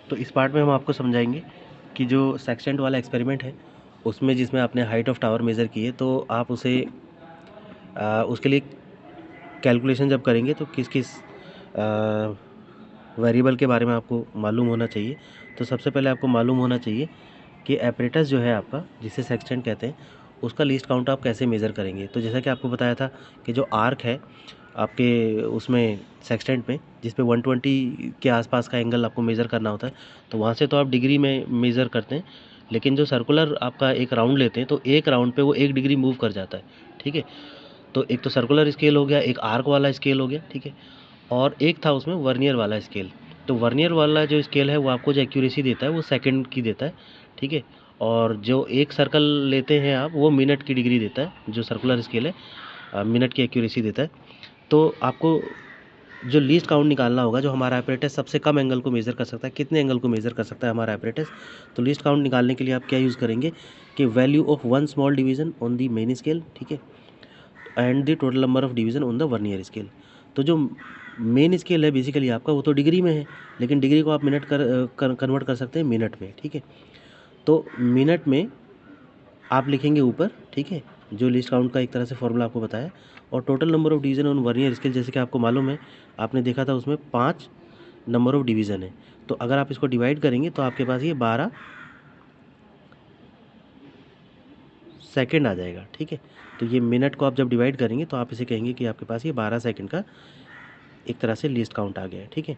तो इस पार्ट में हम आपको समझाएंगे कि जो सेक्सटेंट वाला एक्सपेरिमेंट है उसमें जिसमें आपने हाइट ऑफ टावर मेज़र की है, तो आप उसे उसके लिए कैलकुलेशन जब करेंगे तो किस किस वेरिएबल के बारे में आपको मालूम होना चाहिए। तो सबसे पहले आपको मालूम होना चाहिए कि एपरेटस जो है आपका, जिसे सेक्सटेंट कहते हैं, उसका लीस्ट काउंट आप कैसे मेज़र करेंगे। तो जैसा कि आपको बताया था कि जो आर्क है आपके उसमें सेक्सटेंट में, जिस पे 120 के आसपास का एंगल आपको मेज़र करना होता है, तो वहाँ से तो आप डिग्री में मेज़र करते हैं, लेकिन जो सर्कुलर आपका एक राउंड लेते हैं तो एक राउंड पे वो 1 डिग्री मूव कर जाता है। ठीक है, तो एक तो सर्कुलर स्केल हो गया, एक आर्क वाला स्केल हो गया। ठीक है, और एक था उसमें वर्नियर वाला स्केल। तो वर्नियर वाला जो स्केल है वो आपको जो एक्यूरेसी देता है वो सेकंड की देता है। ठीक है, और जो एक सर्कल लेते हैं आप वो मिनट की डिग्री देता है। जो सर्कुलर स्केल है मिनट की एक्यूरेसी देता है। तो आपको जो लीस्ट काउंट निकालना होगा, जो हमारा एपरेटस सबसे कम एंगल को मेज़र कर सकता है, कितने एंगल को मेज़र कर सकता है हमारा एपरेटस। तो लीस्ट काउंट निकालने के लिए आप क्या यूज़ करेंगे कि value of one small division on the main scale, ठीक है, and the total number of division on the vernier scale. तो जो मेन स्केल है बेसिकली आपका, वो तो डिग्री में है, लेकिन डिग्री को आप मिनट कन्वर्ट कर सकते हैं मिनट में। ठीक है, तो मिनट में आप लिखेंगे ऊपर। ठीक है, जो लिस्ट काउंट का एक तरह से फॉर्मूला आपको बताया, और total number of division on vernier scale, जैसे कि आपको मालूम है, आपने देखा था उसमें 5 नंबर ऑफ डिवीज़न है। तो अगर आप इसको डिवाइड करेंगे तो आपके पास ये 12 सेकंड आ जाएगा। ठीक है, तो ये मिनट को आप जब डिवाइड करेंगे तो आप इसे कहेंगे कि आपके पास ये 12 सेकंड का एक तरह से लिस्ट काउंट आ गया है। ठीक है,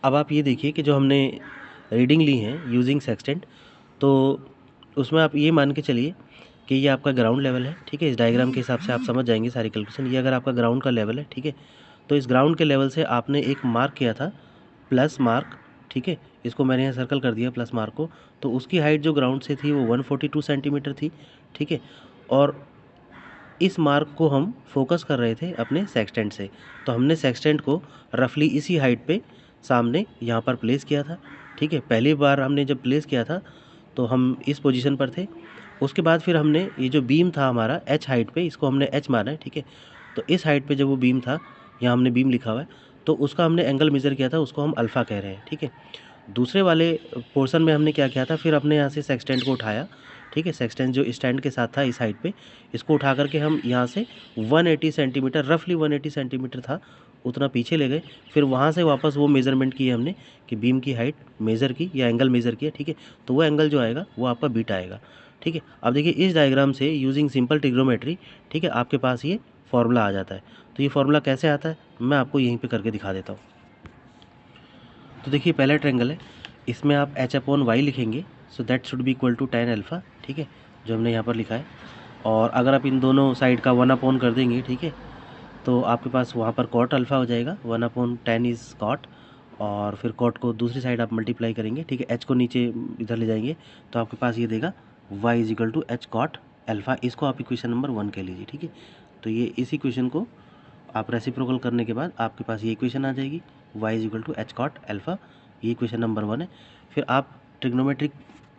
अब आप ये देखिए कि जो हमने रीडिंग ली है यूजिंग सेक्सटेंट, तो उसमें आप ये मान के चलिए कि ये आपका ग्राउंड लेवल है। ठीक है, इस डायग्राम के हिसाब से आप समझ जाएंगे सारी कैलकुलेशन। ये अगर आपका ग्राउंड का लेवल है, ठीक है, तो इस ग्राउंड के लेवल से आपने एक मार्क किया था, प्लस मार्क। ठीक है, इसको मैंने यहाँ सर्कल कर दिया प्लस मार्क को। तो उसकी हाइट जो ग्राउंड से थी वो 142 सेंटीमीटर थी। ठीक है, और इस मार्क को हम फोकस कर रहे थे अपने सेक्सटेंट से, तो हमने सेक्सटेंट को रफली इसी हाइट पे सामने यहाँ पर प्लेस किया था। ठीक है, पहली बार हमने जब प्लेस किया था तो हम इस पोजीशन पर थे। उसके बाद फिर हमने ये जो बीम था हमारा एच हाइट पे, इसको हमने एच माना है। ठीक है, तो इस हाइट पे जब वो बीम था, यहाँ हमने बीम लिखा हुआ है, तो उसका हमने एंगल मेज़र किया था, उसको हम अल्फ़ा कह रहे हैं। ठीक है, दूसरे वाले पोर्शन में हमने क्या किया था, फिर अपने यहाँ से सेक्सटेंट को उठाया। ठीक है, सेक्सटेंट जो स्टैंड के साथ था इस हाइट पे, इसको उठा करके हम यहाँ से 180 सेंटीमीटर, रफली 180 सेंटीमीटर था, उतना पीछे ले गए। फिर वहाँ से वापस वो मेज़रमेंट की हमने कि बीम की हाइट मेज़र की या एंगल मेज़र किया। ठीक है, तो वो एंगल जो आएगा वो आपका बीटा आएगा। ठीक है, अब देखिए इस डायग्राम से यूजिंग सिंपल ट्रिग्नोमेट्री, ठीक है, आपके पास ये फॉर्मूला आ जाता है। तो ये फॉर्मूला कैसे आता है मैं आपको यहीं पे करके दिखा देता हूँ। तो देखिए पहला ट्रायंगल है, इसमें आप एच अपॉन वाई लिखेंगे, so that should be equal to tan alpha. ठीक है, जो हमने यहाँ पर लिखा है, और अगर आप इन दोनों साइड का 1 अपॉन कर देंगे, ठीक है, तो आपके पास वहाँ पर कॉट अल्फ़ा हो जाएगा, 1 अपॉन tan इज़ कॉट, और फिर कॉट को दूसरी साइड आप मल्टीप्लाई करेंगे। ठीक है, एच को नीचे इधर ले जाएंगे तो आपके पास ये देगा y is equal to H cot alpha. इसको आप इक्वेशन नंबर 1 कह लीजिए। ठीक है, तो ये इस इक्वेशन को आप रेसिप्रोकल करने के बाद आपके पास ये इक्वेशन आ जाएगी, y is equal to H cot alpha. ये इक्वेशन नंबर 1 है। फिर आप ट्रिग्नोमेट्रिक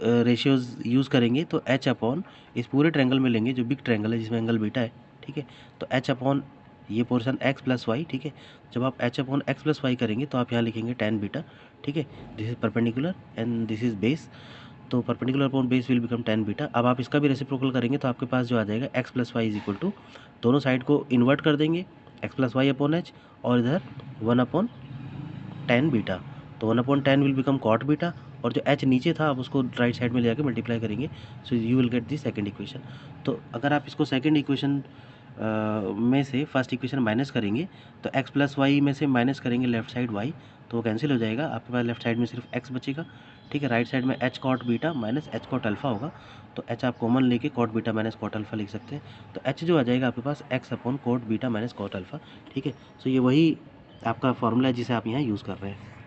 रेशियोज़ यूज़ करेंगे तो एच अपॉन इस पूरे ट्रायंगल में लेंगे जो बिग ट्रायंगल है जिसमें एंगल बीटा है। ठीक है, तो एच अपॉन ये पोर्शन x प्लस वाई। ठीक है, जब आप h upon x plus y करेंगे तो आप यहाँ लिखेंगे tan बीटा। ठीक है, this is perpendicular and this is base, तो perpendicular upon base will become tan beta. अब आप इसका भी रेसिप्रोकल करेंगे तो आपके पास जो आ जाएगा x plus y is equal to, दोनों साइड को इन्वर्ट कर देंगे, x plus y upon h, और इधर 1 अपॉन tan बीटा, तो 1 upon tan will become cot beta, और जो h नीचे था आप उसको राइट साइड में ले जाकर मल्टीप्लाई करेंगे, so you will get the second equation. तो अगर आप इसको सेकंड इक्वेशन में से फर्स्ट इक्वेशन माइनस करेंगे तो x प्लस वाई में से माइनस करेंगे लेफ्ट साइड y, तो वो कैंसिल हो जाएगा, आपके पास लेफ्ट साइड में सिर्फ x बचेगा। ठीक है, राइट साइड में h cot beta minus h cot alpha होगा, तो h आप कॉमन लेके cot beta minus cot alpha लिख सकते हैं। तो h जो आ जाएगा आपके पास x upon cot beta minus cot alpha. ठीक है, सो ये वही आपका फॉर्मूला है जिसे आप यहाँ यूज़ कर रहे हैं।